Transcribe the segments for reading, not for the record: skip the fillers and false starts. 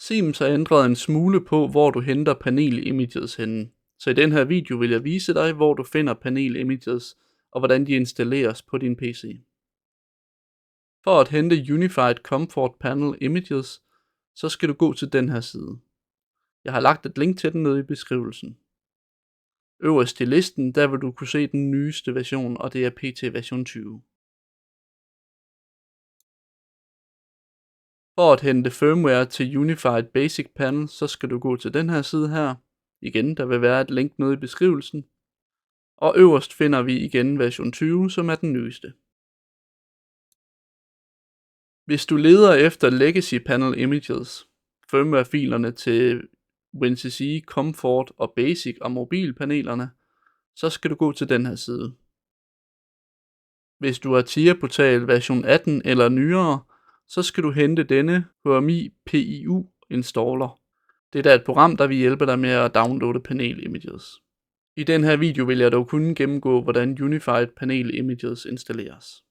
Siemens har ændret en smule på, hvor du henter panel images henne. Så i den her video vil jeg vise dig, hvor du finder panel images, og hvordan de installeres på din PC. For at hente Unified Comfort Panel Images, så skal du gå til den her side. Jeg har lagt et link til den nede i beskrivelsen. Øverst i listen, der vil du kunne se den nyeste version, og det er PT version 20. For at hente firmware til Unified Basic Panel, så skal du gå til den her side her. Igen, der vil være et link nede i beskrivelsen. Og øverst finder vi igen version 20, som er den nyeste. Hvis du leder efter Legacy Panel Images, firmware-filerne til WinCC, Comfort og Basic og mobilpanelerne, så skal du gå til den her side. Hvis du har TIA-portal version 18 eller nyere, så skal du hente denne HMI PIU installer. Det er et program, der vil hjælpe dig med at downloade panel images. I den her video vil jeg dog kun gennemgå, hvordan Unified Panel Images installeres.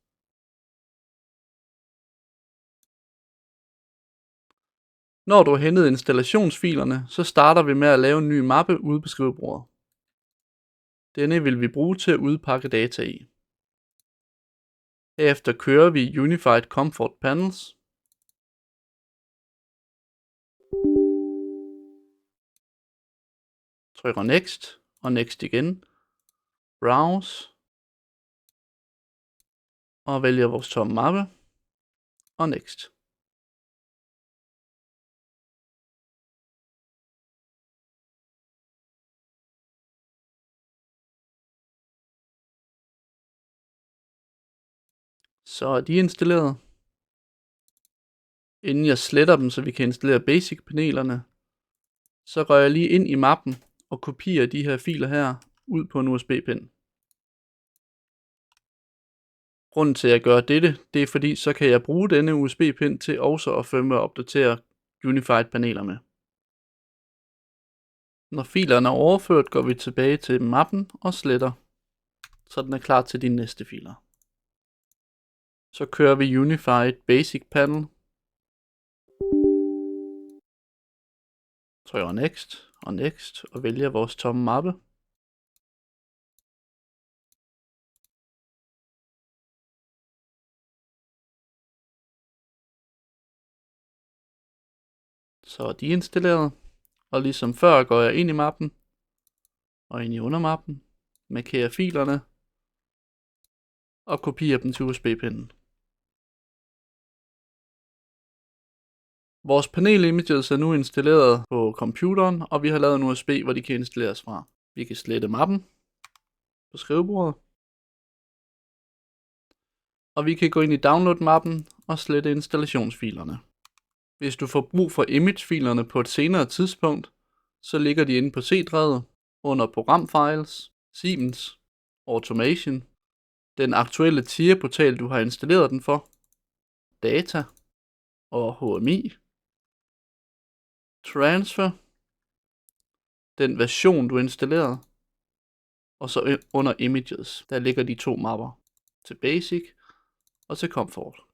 Når du har hentet installationsfilerne, så starter vi med at lave en ny mappe ude på skrivebordet. Denne vil vi bruge til at udpakke data i. Herefter kører vi Unified Comfort Panels. Trykker Next og Next igen. Browse. Og vælger vores tomme mappe. Og Next. Så er de installeret. Inden jeg sletter dem, så vi kan installere basic panelerne, så går jeg lige ind i mappen og kopierer de her filer her ud på en USB-pind. Grunden til at gøre dette, det er fordi så kan jeg bruge denne USB-pind til også at firmware opdatere Unified paneler med. Når filerne er overført, går vi tilbage til mappen og sletter, så den er klar til de næste filer. Så kører vi Unified Basic Panel. Trykker Next og Next og vælger vores tomme mappe. Så er de installeret. Og ligesom før går jeg ind i mappen og ind i undermappen, markerer filerne og kopierer dem til USB-pinden. Vores panel images er nu installeret på computeren, og vi har lavet en USB, hvor de kan installeres fra. Vi kan slette mappen på skrivebordet. Og vi kan gå ind i download-mappen og slette installationsfilerne. Hvis du får brug for imagefilerne på et senere tidspunkt, så ligger de inde på C-drevet under Programfiles, Siemens, Automation, den aktuelle TIA-portal du har installeret den for, Data og HMI, Transfer, den version du installerede, og så under Images, der ligger de to mapper til Basic og til Comfort.